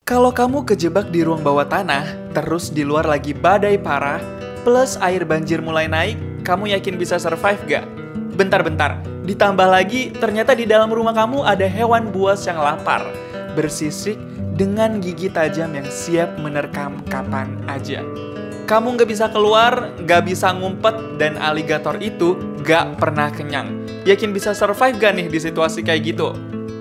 Kalau kamu kejebak di ruang bawah tanah, terus di luar lagi badai parah, plus air banjir mulai naik, kamu yakin bisa survive gak? Bentar-bentar, ditambah lagi ternyata di dalam rumah kamu ada hewan buas yang lapar, bersisik dengan gigi tajam yang siap menerkam kapan aja. Kamu gak bisa keluar, gak bisa ngumpet, dan aligator itu gak pernah kenyang. Yakin bisa survive gak nih di situasi kayak gitu?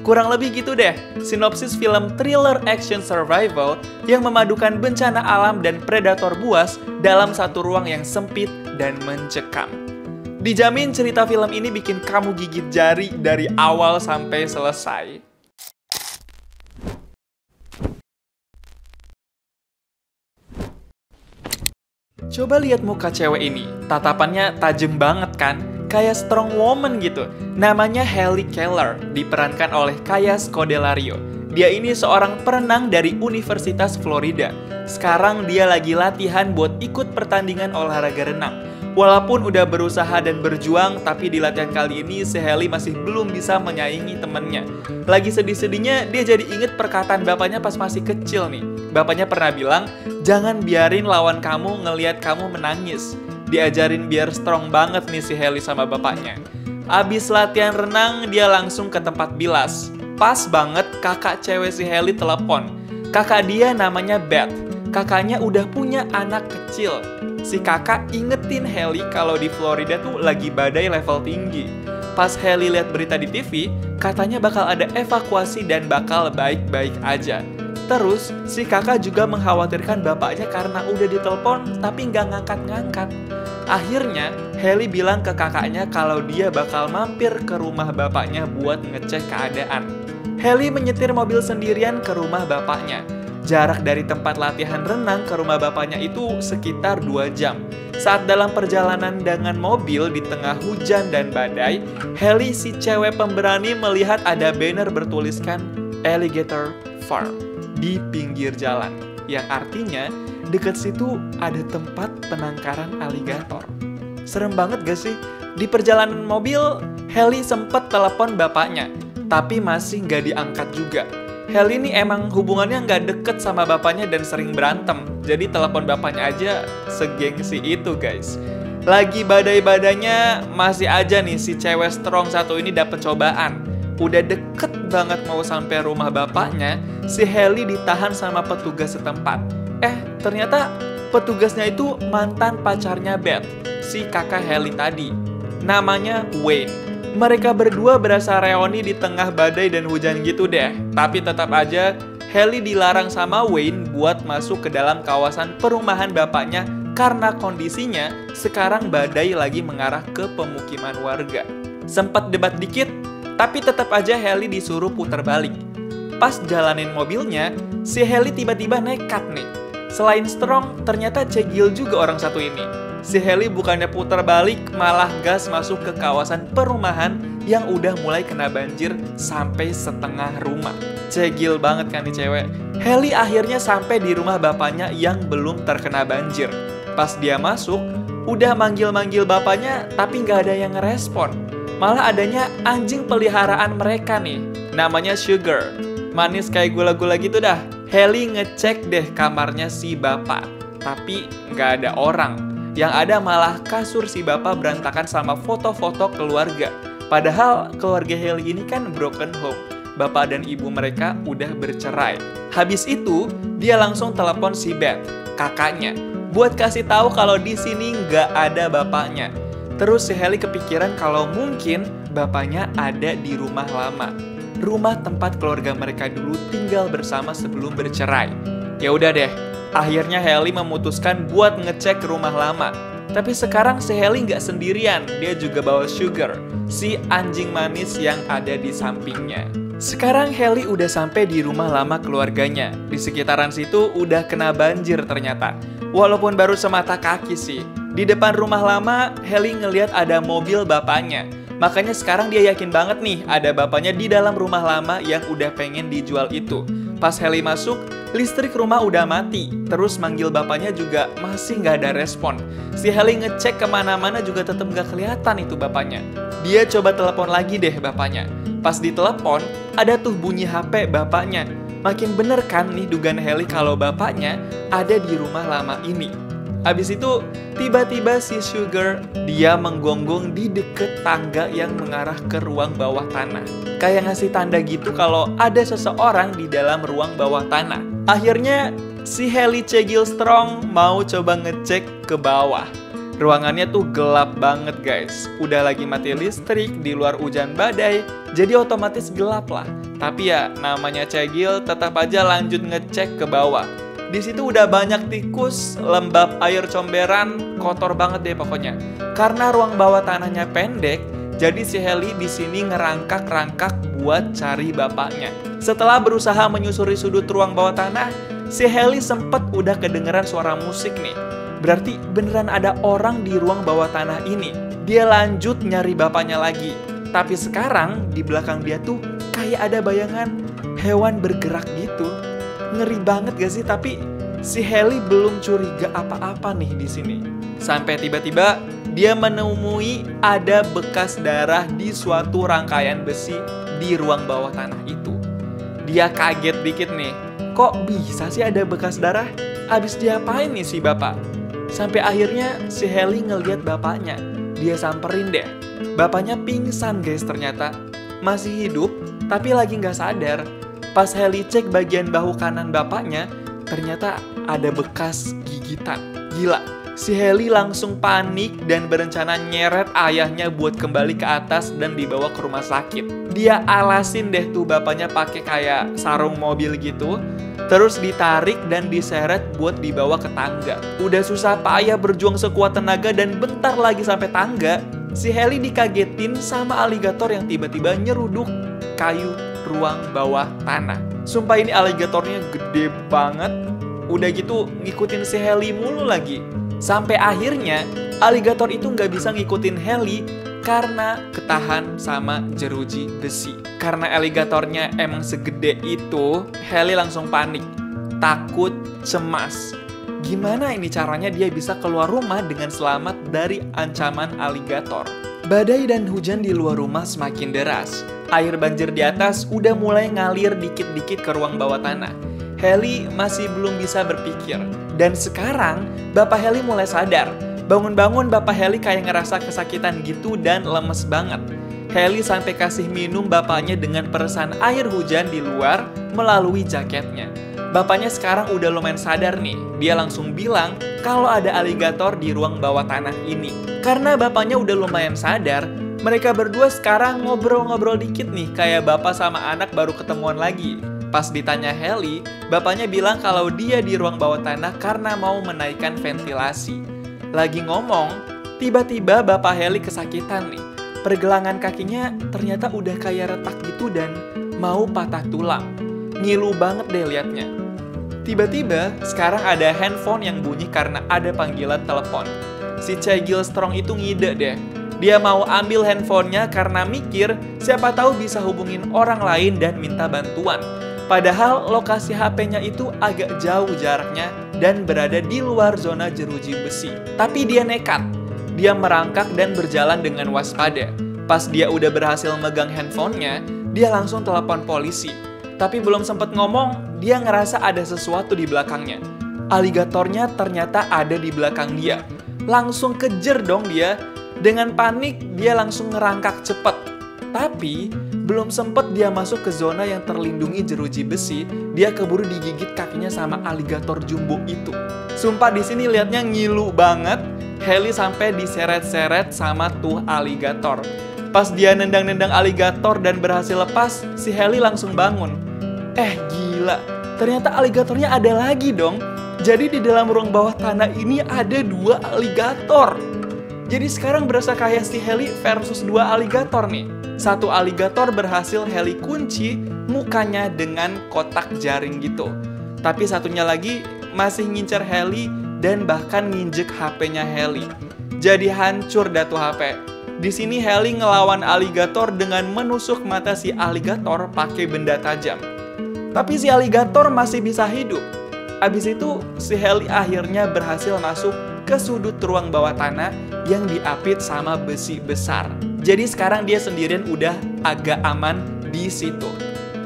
Kurang lebih gitu deh, sinopsis film thriller action survival yang memadukan bencana alam dan predator buas dalam satu ruang yang sempit dan mencekam. Dijamin cerita film ini bikin kamu gigit jari dari awal sampai selesai. Coba lihat muka cewek ini, tatapannya tajam banget kan? Kayak strong woman gitu. Namanya Halle Keller, diperankan oleh Kaya Scodelario. Dia ini seorang perenang dari Universitas Florida. Sekarang dia lagi latihan buat ikut pertandingan olahraga renang. Walaupun udah berusaha dan berjuang, tapi di latihan kali ini si Halle masih belum bisa menyaingi temennya. Lagi sedih-sedihnya, dia jadi inget perkataan bapaknya pas masih kecil nih. Bapaknya pernah bilang, jangan biarin lawan kamu ngelihat kamu menangis. Diajarin biar strong banget nih si Halle sama bapaknya. Abis latihan renang, dia langsung ke tempat bilas. Pas banget kakak cewek si Halle telepon. Kakak dia namanya Beth. Kakaknya udah punya anak kecil. Si kakak ingetin Halle kalau di Florida tuh lagi badai level tinggi. Pas Halle lihat berita di TV, katanya bakal ada evakuasi dan bakal baik-baik aja. Terus, si kakak juga mengkhawatirkan bapaknya karena udah ditelepon tapi nggak ngangkat-ngangkat. Akhirnya, Halle bilang ke kakaknya kalau dia bakal mampir ke rumah bapaknya buat ngecek keadaan. Halle menyetir mobil sendirian ke rumah bapaknya. Jarak dari tempat latihan renang ke rumah bapaknya itu sekitar 2 jam. Saat dalam perjalanan dengan mobil di tengah hujan dan badai, Halle si cewek pemberani melihat ada banner bertuliskan Alligator Farm di pinggir jalan, yang artinya deket situ ada tempat penangkaran aligator. Serem banget gak sih? Di perjalanan mobil, Halle sempet telepon bapaknya, tapi masih gak diangkat juga. Halle ini emang hubungannya gak deket sama bapaknya dan sering berantem, jadi telepon bapaknya aja segengsi itu guys. Lagi badai-badainya, masih aja nih si cewek strong satu ini dapet cobaan. Udah deket banget mau sampai rumah bapaknya, si Halle ditahan sama petugas setempat. Ternyata petugasnya itu mantan pacarnya Beth, si kakak Halle tadi. Namanya Wayne. Mereka berdua berasa reoni di tengah badai dan hujan gitu deh. Tapi tetap aja, Halle dilarang sama Wayne buat masuk ke dalam kawasan perumahan bapaknya karena kondisinya sekarang badai lagi mengarah ke pemukiman warga. Sempat debat dikit, tapi tetap aja Halle disuruh putar balik. Pas jalanin mobilnya, si Halle tiba-tiba nekat nih. Selain strong, ternyata cegil juga orang satu ini. Si Halle bukannya putar balik, malah gas masuk ke kawasan perumahan yang udah mulai kena banjir sampai setengah rumah. Cegil banget kan nih cewek. Halle akhirnya sampai di rumah bapaknya yang belum terkena banjir. Pas dia masuk, udah manggil-manggil bapaknya, tapi nggak ada yang ngerespon. Malah adanya anjing peliharaan mereka nih, namanya Sugar. Manis kayak gula-gula gitu dah. Halle ngecek deh kamarnya si bapak, tapi nggak ada orang. Yang ada malah kasur si bapak berantakan sama foto-foto keluarga. Padahal keluarga Halle ini kan broken home. Bapak dan ibu mereka udah bercerai. Habis itu, dia langsung telepon si Beth, kakaknya, buat kasih tahu kalau di sini nggak ada bapaknya. Terus si Halle kepikiran kalau mungkin bapaknya ada di rumah lama. Rumah tempat keluarga mereka dulu tinggal bersama sebelum bercerai. Ya udah deh, akhirnya Halle memutuskan buat ngecek ke rumah lama. Tapi sekarang si Halle nggak sendirian, dia juga bawa Sugar, si anjing manis yang ada di sampingnya. Sekarang Halle udah sampai di rumah lama keluarganya. Di sekitaran situ udah kena banjir ternyata. Walaupun baru semata kaki sih. Di depan rumah lama, Halle ngelihat ada mobil bapaknya. Makanya sekarang dia yakin banget nih ada bapaknya di dalam rumah lama yang udah pengen dijual itu. Pas Halle masuk, listrik rumah udah mati. Terus manggil bapaknya juga masih nggak ada respon. Si Halle ngecek kemana-mana juga tetap nggak kelihatan itu bapaknya. Dia coba telepon lagi deh bapaknya. Pas ditelepon, ada tuh bunyi HP bapaknya. Makin bener kan nih dugaan Hailey kalau bapaknya ada di rumah lama ini. Habis itu tiba-tiba si Sugar dia menggonggong di deket tangga yang mengarah ke ruang bawah tanah. Kayak ngasih tanda gitu kalau ada seseorang di dalam ruang bawah tanah. Akhirnya si Hailey C. Gilstrong mau coba ngecek ke bawah. Ruangannya tuh gelap banget guys. Udah lagi mati listrik, di luar hujan badai, jadi otomatis gelap lah. Tapi ya namanya Cegil tetap aja lanjut ngecek ke bawah. Di situ udah banyak tikus, lembab air comberan, kotor banget deh pokoknya. Karena ruang bawah tanahnya pendek, jadi si Hailey di sini ngerangkak-rangkak buat cari bapaknya. Setelah berusaha menyusuri sudut ruang bawah tanah, si Hailey sempet udah kedengeran suara musik nih. Berarti beneran ada orang di ruang bawah tanah ini. Dia lanjut nyari bapaknya lagi. Tapi sekarang di belakang dia tuh kayak ada bayangan hewan bergerak gitu. Ngeri banget gak sih? Tapi si Hailey belum curiga apa-apa nih di sini. Sampai tiba-tiba dia menemui ada bekas darah di suatu rangkaian besi di ruang bawah tanah itu. Dia kaget dikit nih. Kok bisa sih ada bekas darah? Abis diapain nih si bapak? Sampai akhirnya si Hailey ngeliat bapaknya. Dia samperin deh. Bapaknya pingsan guys ternyata. Masih hidup tapi lagi nggak sadar. Pas Hailey cek bagian bahu kanan bapaknya, ternyata ada bekas gigitan. Gila, si Hailey langsung panik dan berencana nyeret ayahnya buat kembali ke atas dan dibawa ke rumah sakit. Dia alasin deh tuh bapaknya pakai kayak sarung mobil gitu. Terus ditarik dan diseret buat dibawa ke tangga. Udah susah payah berjuang sekuat tenaga dan bentar lagi sampai tangga, si Hailey dikagetin sama aligator yang tiba-tiba nyeruduk kayu ruang bawah tanah. Sumpah ini aligatornya gede banget. Udah gitu ngikutin si Hailey mulu lagi. Sampai akhirnya aligator itu nggak bisa ngikutin Hailey karena ketahan sama jeruji besi. Karena aligatornya emang segede itu, Hailey langsung panik, takut, cemas. Gimana ini caranya dia bisa keluar rumah dengan selamat dari ancaman aligator? Badai dan hujan di luar rumah semakin deras. Air banjir di atas udah mulai ngalir dikit-dikit ke ruang bawah tanah. Hailey masih belum bisa berpikir. Dan sekarang, Bapak Hailey mulai sadar. Bangun-bangun Bapak Hailey kayak ngerasa kesakitan gitu dan lemes banget. Hailey sampai kasih minum bapaknya dengan peresan air hujan di luar melalui jaketnya. Bapaknya sekarang udah lumayan sadar nih. Dia langsung bilang kalau ada aligator di ruang bawah tanah ini. Karena bapaknya udah lumayan sadar, mereka berdua sekarang ngobrol-ngobrol dikit nih, kayak bapak sama anak baru ketemuan lagi. Pas ditanya Hailey, bapaknya bilang kalau dia di ruang bawah tanah karena mau menaikkan ventilasi. Lagi ngomong, tiba-tiba bapak Hailey kesakitan nih. Pergelangan kakinya ternyata udah kayak retak gitu dan mau patah tulang. Ngilu banget deh liatnya. Tiba-tiba sekarang ada handphone yang bunyi karena ada panggilan telepon. Si C. Gilstrong itu ngide deh. Dia mau ambil handphonenya karena mikir siapa tahu bisa hubungin orang lain dan minta bantuan. Padahal lokasi HP-nya itu agak jauh jaraknya dan berada di luar zona jeruji besi. Tapi dia nekat. Dia merangkak dan berjalan dengan waspada. Pas dia udah berhasil megang handphonenya, dia langsung telepon polisi. Tapi belum sempat ngomong, dia ngerasa ada sesuatu di belakangnya. Aligatornya ternyata ada di belakang dia. Langsung kejer dong dia. Dengan panik, dia langsung ngerangkak cepet. Tapi, belum sempet dia masuk ke zona yang terlindungi jeruji besi, dia keburu digigit kakinya sama aligator jumbo itu. Sumpah di sini liatnya ngilu banget. Hailey sampai diseret-seret sama tuh aligator. Pas dia nendang-nendang aligator dan berhasil lepas, si Hailey langsung bangun. Gila, ternyata aligatornya ada lagi dong. Jadi di dalam ruang bawah tanah ini ada 2 aligator. Jadi sekarang berasa kayak si Hailey versus 2 aligator nih. Satu aligator berhasil Hailey kunci mukanya dengan kotak jaring gitu. Tapi satunya lagi masih ngincer Hailey dan bahkan nginjek HP-nya Hailey. Jadi hancur dah tuh HP. Di sini Hailey ngelawan aligator dengan menusuk mata si aligator pakai benda tajam. Tapi si aligator masih bisa hidup. Abis itu si Hailey akhirnya berhasil masuk ke sudut ruang bawah tanah yang diapit sama besi besar. Jadi sekarang dia sendirian udah agak aman di situ.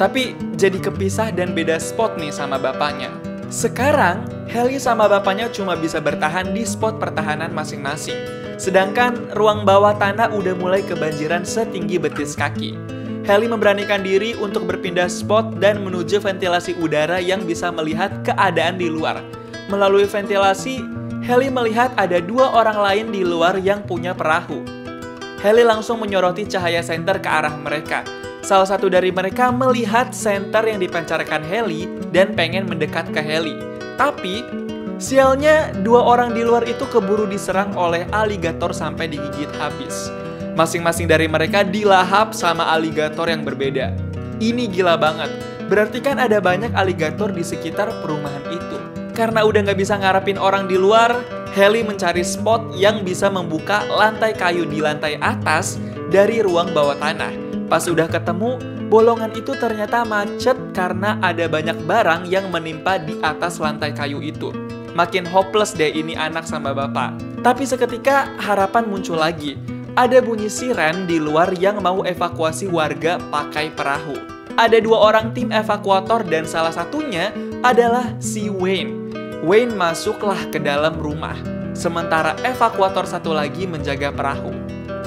Tapi jadi kepisah dan beda spot nih sama bapaknya. Sekarang, Haley sama bapaknya cuma bisa bertahan di spot pertahanan masing-masing. Sedangkan ruang bawah tanah udah mulai kebanjiran setinggi betis kaki. Haley memberanikan diri untuk berpindah spot dan menuju ventilasi udara yang bisa melihat keadaan di luar. Melalui ventilasi, Haley melihat ada 2 orang lain di luar yang punya perahu. Haley langsung menyoroti cahaya senter ke arah mereka. Salah satu dari mereka melihat senter yang dipancarkan Haley dan pengen mendekat ke Haley. Tapi, sialnya 2 orang di luar itu keburu diserang oleh aligator sampai digigit habis. Masing-masing dari mereka dilahap sama aligator yang berbeda. Ini gila banget. Berarti kan ada banyak aligator di sekitar perumahan itu. Karena udah nggak bisa ngarepin orang di luar, Haley mencari spot yang bisa membuka lantai kayu di lantai atas dari ruang bawah tanah. Pas udah ketemu, bolongan itu ternyata macet karena ada banyak barang yang menimpa di atas lantai kayu itu. Makin hopeless deh ini anak sama bapak. Tapi seketika harapan muncul lagi. Ada bunyi siren di luar yang mau evakuasi warga pakai perahu. Ada 2 orang tim evakuator dan salah satunya adalah si Wayne. Wayne masuklah ke dalam rumah, sementara evakuator satu lagi menjaga perahu.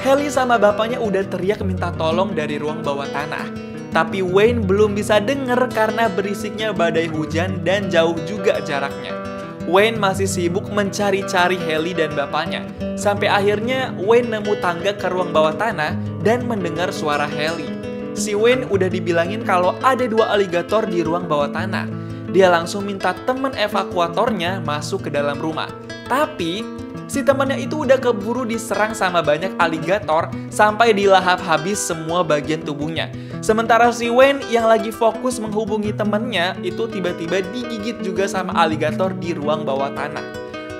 Haley sama bapaknya udah teriak minta tolong dari ruang bawah tanah. Tapi Wayne belum bisa denger karena berisiknya badai hujan dan jauh juga jaraknya. Wayne masih sibuk mencari-cari Haley dan bapaknya. Sampai akhirnya Wayne nemu tangga ke ruang bawah tanah dan mendengar suara Haley. Si Wayne udah dibilangin kalau ada 2 aligator di ruang bawah tanah. Dia langsung minta temen evakuatornya masuk ke dalam rumah. Tapi, si temannya itu udah keburu diserang sama banyak aligator sampai dilahap habis semua bagian tubuhnya. Sementara si Wayne yang lagi fokus menghubungi temennya itu tiba-tiba digigit juga sama aligator di ruang bawah tanah.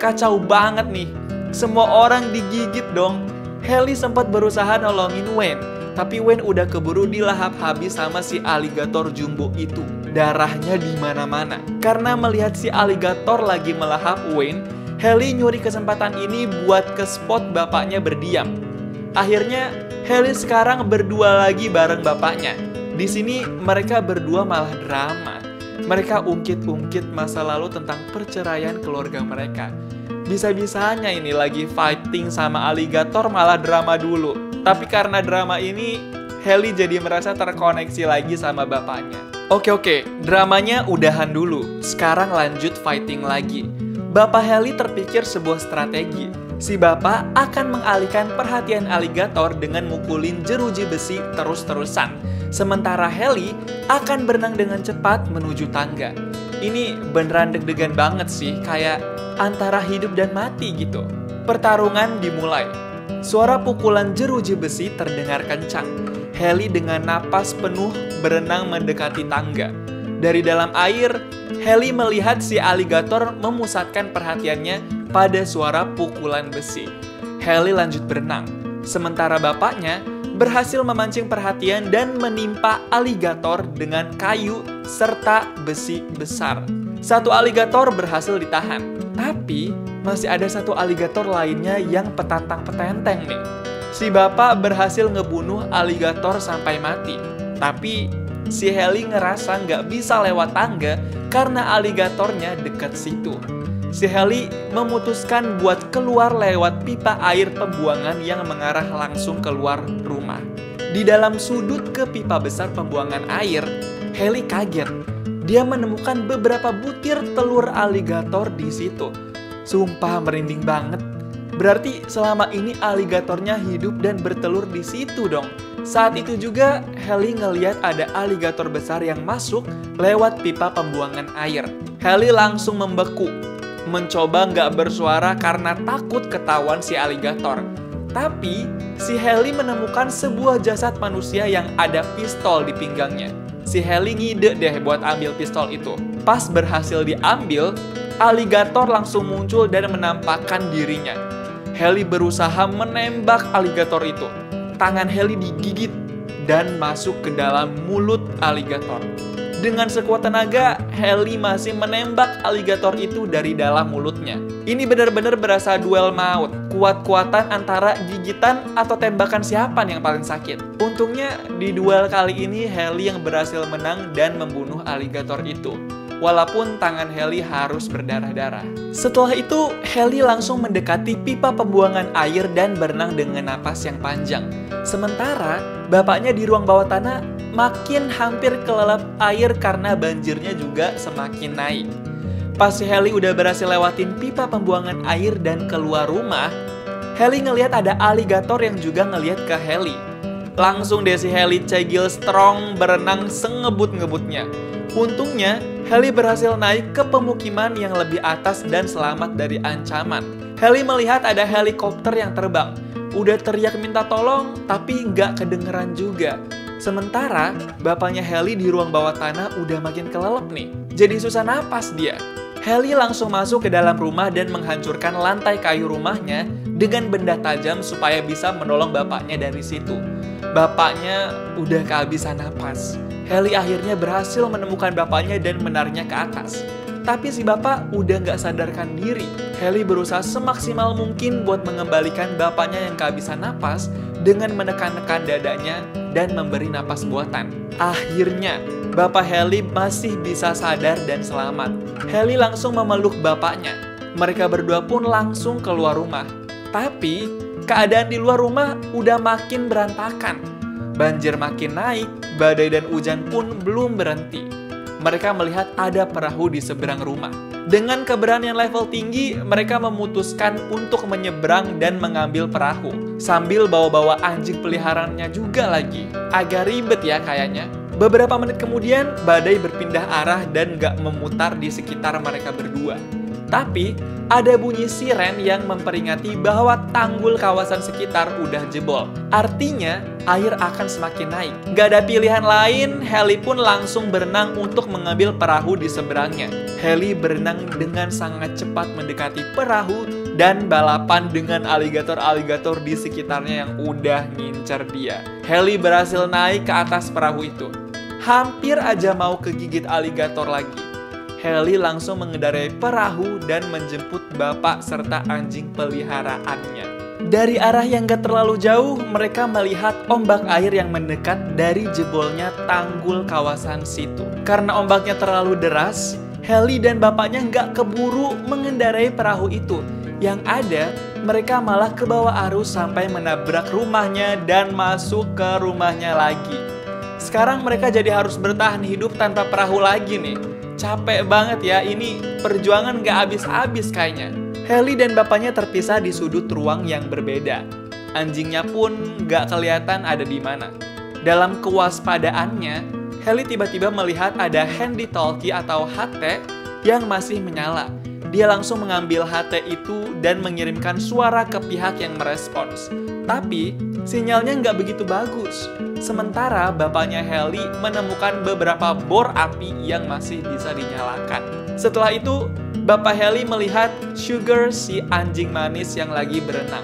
Kacau banget nih. Semua orang digigit dong. Haley sempat berusaha nolongin Wayne, tapi Wayne udah keburu dilahap habis sama si aligator jumbo itu. Darahnya di mana-mana. Karena melihat si aligator lagi melahap Wayne, Haley nyuri kesempatan ini buat ke spot bapaknya berdiam. Akhirnya, Haley sekarang berdua lagi bareng bapaknya. Di sini mereka berdua malah drama. Mereka ungkit-ungkit masa lalu tentang perceraian keluarga mereka. Bisa-bisanya ini lagi fighting sama aligator malah drama dulu. Tapi karena drama ini, Haley jadi merasa terkoneksi lagi sama bapaknya. Oke, dramanya udahan dulu. Sekarang lanjut fighting lagi. Bapak Haley terpikir sebuah strategi. Si bapak akan mengalihkan perhatian aligator dengan mukulin jeruji besi terus-terusan. Sementara Haley akan berenang dengan cepat menuju tangga. Ini beneran deg-degan banget sih, kayak antara hidup dan mati gitu. Pertarungan dimulai. Suara pukulan jeruji besi terdengar kencang. Haley dengan napas penuh berenang mendekati tangga. Dari dalam air, Haley melihat si aligator memusatkan perhatiannya pada suara pukulan besi. Haley lanjut berenang, sementara bapaknya berhasil memancing perhatian dan menimpa aligator dengan kayu serta besi besar. Satu aligator berhasil ditahan, tapi masih ada satu aligator lainnya yang petantang-petenteng nih. Si bapak berhasil ngebunuh aligator sampai mati, tapi si Haley ngerasa nggak bisa lewat tangga karena aligatornya dekat situ. Si Haley memutuskan buat keluar lewat pipa air pembuangan yang mengarah langsung keluar rumah. Di dalam sudut ke pipa besar pembuangan air, Haley kaget. Dia menemukan beberapa butir telur aligator di situ. Sumpah merinding banget. Berarti selama ini aligatornya hidup dan bertelur di situ dong. Saat itu juga Haley ngeliat ada aligator besar yang masuk lewat pipa pembuangan air. Haley langsung membeku, mencoba nggak bersuara karena takut ketahuan si aligator. Tapi si Haley menemukan sebuah jasad manusia yang ada pistol di pinggangnya. Si Haley ngide deh buat ambil pistol itu. Pas berhasil diambil, aligator langsung muncul dan menampakkan dirinya. Haley berusaha menembak aligator itu. Tangan Haley digigit dan masuk ke dalam mulut aligator. Dengan sekuat tenaga, Haley masih menembak aligator itu dari dalam mulutnya. Ini benar-benar berasa duel maut. Kuat-kuatan antara gigitan atau tembakan siapa yang paling sakit. Untungnya di duel kali ini Haley yang berhasil menang dan membunuh aligator itu. Walaupun tangan Haley harus berdarah-darah. Setelah itu, Haley langsung mendekati pipa pembuangan air dan berenang dengan napas yang panjang. Sementara, bapaknya di ruang bawah tanah makin hampir kelelep air karena banjirnya juga semakin naik. Pas Haley udah berhasil lewatin pipa pembuangan air dan keluar rumah, Haley ngelihat ada aligator yang juga ngelihat ke Haley. Langsung deh si Haley cegil strong berenang sengebut-ngebutnya. Untungnya, Haley berhasil naik ke pemukiman yang lebih atas dan selamat dari ancaman. Haley melihat ada helikopter yang terbang. Udah teriak minta tolong, tapi nggak kedengeran juga. Sementara, bapaknya Haley di ruang bawah tanah udah makin kelelep nih. Jadi susah napas dia. Haley langsung masuk ke dalam rumah dan menghancurkan lantai kayu rumahnya dengan benda tajam supaya bisa menolong bapaknya dari situ. Bapaknya udah kehabisan napas. Haley akhirnya berhasil menemukan bapaknya dan menariknya ke atas. Tapi si bapak udah nggak sadarkan diri. Haley berusaha semaksimal mungkin buat mengembalikan bapaknya yang kehabisan napas dengan menekan-nekan dadanya dan memberi napas buatan. Akhirnya, bapak Haley masih bisa sadar dan selamat. Haley langsung memeluk bapaknya. Mereka berdua pun langsung keluar rumah. Tapi, keadaan di luar rumah udah makin berantakan. Banjir makin naik, badai dan hujan pun belum berhenti. Mereka melihat ada perahu di seberang rumah. Dengan keberanian level tinggi, mereka memutuskan untuk menyeberang dan mengambil perahu. Sambil bawa-bawa anjing peliharaannya juga lagi. Agak ribet ya kayaknya. Beberapa menit kemudian, badai berpindah arah dan gak memutar di sekitar mereka berdua. Tapi, ada bunyi siren yang memperingati bahwa tanggul kawasan sekitar udah jebol. Artinya, air akan semakin naik. Gak ada pilihan lain, Haley pun langsung berenang untuk mengambil perahu di seberangnya. Haley berenang dengan sangat cepat mendekati perahu dan balapan dengan aligator-aligator di sekitarnya yang udah ngincer dia. Haley berhasil naik ke atas perahu itu. Hampir aja mau kegigit aligator lagi. Haley langsung mengendarai perahu dan menjemput bapak serta anjing peliharaannya. Dari arah yang gak terlalu jauh, mereka melihat ombak air yang mendekat dari jebolnya tanggul kawasan situ. Karena ombaknya terlalu deras, Haley dan bapaknya gak keburu mengendarai perahu itu. Yang ada, mereka malah ke bawah arus sampai menabrak rumahnya dan masuk ke rumahnya lagi. Sekarang mereka jadi harus bertahan hidup tanpa perahu lagi nih. Capek banget ya, ini perjuangan gak habis-habis kayaknya. Haley dan bapaknya terpisah di sudut ruang yang berbeda. Anjingnya pun gak kelihatan ada di mana. Dalam kewaspadaannya, Haley tiba-tiba melihat ada handy-talkie atau HT yang masih menyala. Dia langsung mengambil HT itu dan mengirimkan suara ke pihak yang merespons. Tapi, sinyalnya nggak begitu bagus. Sementara bapaknya Haley menemukan beberapa bor api yang masih bisa dinyalakan. Setelah itu, bapak Haley melihat Sugar, si anjing manis yang lagi berenang.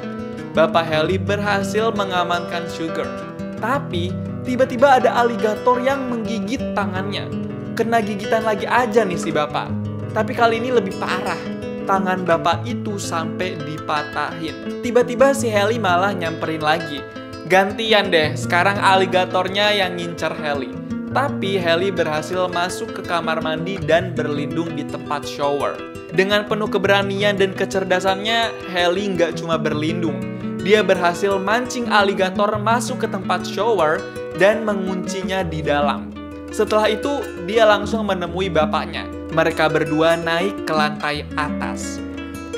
Bapak Haley berhasil mengamankan Sugar. Tapi, tiba-tiba ada aligator yang menggigit tangannya. Kena gigitan lagi aja nih si bapak. Tapi kali ini lebih parah. Tangan bapak itu sampai dipatahin. Tiba-tiba si Haley malah nyamperin lagi. Gantian deh, sekarang aligatornya yang ngincer Haley. Tapi Haley berhasil masuk ke kamar mandi dan berlindung di tempat shower. Dengan penuh keberanian dan kecerdasannya, Haley nggak cuma berlindung. Dia berhasil mancing aligator masuk ke tempat shower dan menguncinya di dalam. Setelah itu, dia langsung menemui bapaknya. Mereka berdua naik ke lantai atas.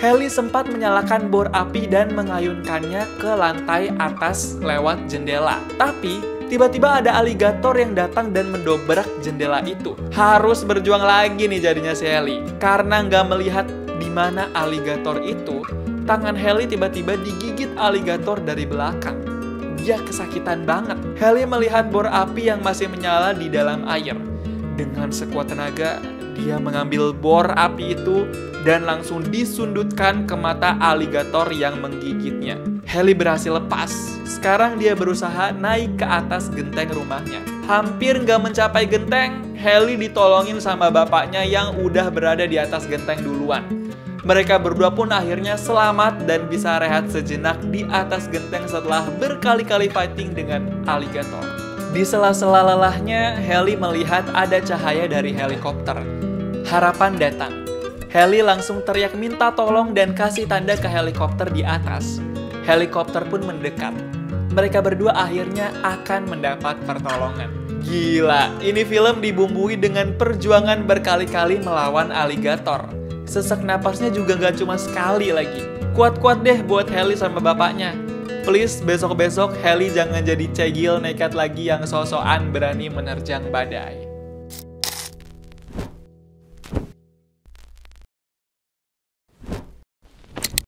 Haley sempat menyalakan bor api dan mengayunkannya ke lantai atas lewat jendela. Tapi, tiba-tiba ada aligator yang datang dan mendobrak jendela itu. Harus berjuang lagi nih jadinya si Haley. Karena nggak melihat di mana aligator itu, tangan Haley tiba-tiba digigit aligator dari belakang. Dia kesakitan banget. Haley melihat bor api yang masih menyala di dalam air. Dengan sekuat tenaga, dia mengambil bor api itu dan langsung disundutkan ke mata aligator yang menggigitnya. Haley berhasil lepas. Sekarang dia berusaha naik ke atas genteng rumahnya. Hampir nggak mencapai genteng, Hailey ditolongin sama bapaknya yang udah berada di atas genteng duluan. Mereka berdua pun akhirnya selamat dan bisa rehat sejenak di atas genteng setelah berkali-kali fighting dengan aligator. Di sela-sela lelahnya, Hailey melihat ada cahaya dari helikopter. Harapan datang. Hailey langsung teriak minta tolong dan kasih tanda ke helikopter di atas. Helikopter pun mendekat. Mereka berdua akhirnya akan mendapat pertolongan. Gila, ini film dibumbui dengan perjuangan berkali-kali melawan aligator. Sesak napasnya juga gak cuma sekali lagi. Kuat-kuat deh buat Hailey sama bapaknya. Please, besok-besok Hailey jangan jadi cegil nekat lagi yang so-soan berani menerjang badai.